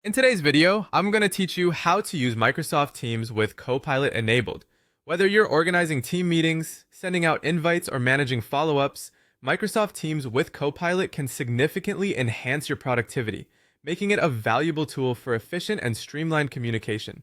In today's video, I'm going to teach you how to use Microsoft Teams with Copilot enabled. Whether you're organizing team meetings, sending out invites, or managing follow-ups, Microsoft Teams with Copilot can significantly enhance your productivity, making it a valuable tool for efficient and streamlined communication.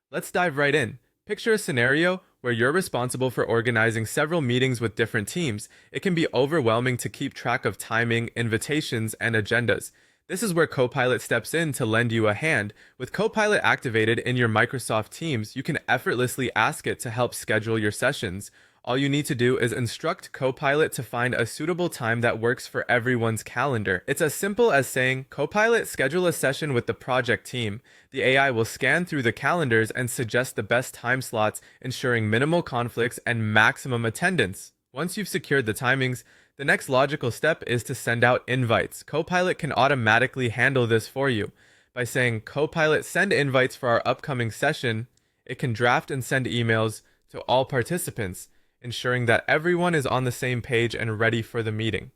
Let's dive right in. Picture a scenario where you're responsible for organizing several meetings with different teams. It can be overwhelming to keep track of timing, invitations, and agendas. This is where Copilot steps in to lend you a hand. With Copilot activated in your Microsoft Teams, you can effortlessly ask it to help schedule your sessions. All you need to do is instruct Copilot to find a suitable time that works for everyone's calendar. It's as simple as saying, "Copilot, schedule a session with the project team." The AI will scan through the calendars and suggest the best time slots, ensuring minimal conflicts and maximum attendance. Once you've secured the timings, the next logical step is to send out invites. Copilot can automatically handle this for you. By saying, "Copilot, send invites for our upcoming session," it can draft and send emails to all participants, ensuring that everyone is on the same page and ready for the meeting.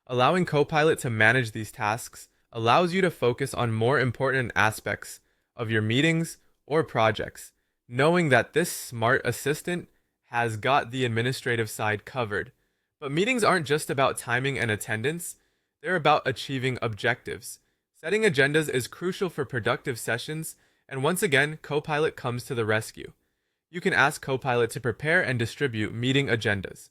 Allowing Copilot to manage these tasks allows you to focus on more important aspects of your meetings or projects, knowing that this smart assistant has got the administrative side covered. But meetings aren't just about timing and attendance, they're about achieving objectives. Setting agendas is crucial for productive sessions, and once again, Copilot comes to the rescue. You can ask Copilot to prepare and distribute meeting agendas.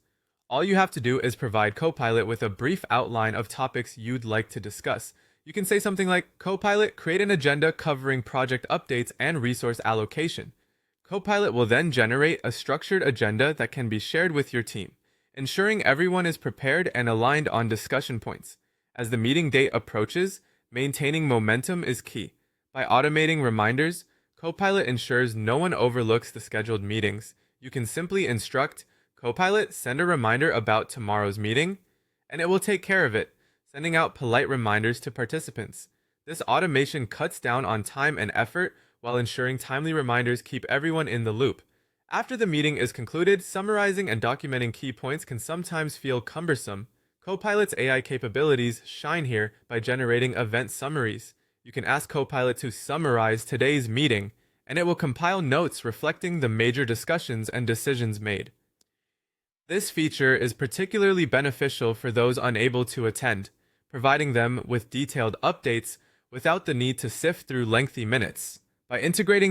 All you have to do is provide Copilot with a brief outline of topics you'd like to discuss. You can say something like, "Copilot, create an agenda covering project updates and resource allocation." Copilot will then generate a structured agenda that can be shared with your team, ensuring everyone is prepared and aligned on discussion points. As the meeting date approaches, maintaining momentum is key. By automating reminders, Copilot ensures no one overlooks the scheduled meetings. You can simply instruct, "Copilot, send a reminder about tomorrow's meeting," and it will take care of it, sending out polite reminders to participants. This automation cuts down on time and effort while ensuring timely reminders keep everyone in the loop. After the meeting is concluded, summarizing and documenting key points can sometimes feel cumbersome. Copilot's AI capabilities shine here by generating event summaries. You can ask Copilot to summarize today's meeting, and it will compile notes reflecting the major discussions and decisions made. This feature is particularly beneficial for those unable to attend, providing them with detailed updates without the need to sift through lengthy minutes. By integrating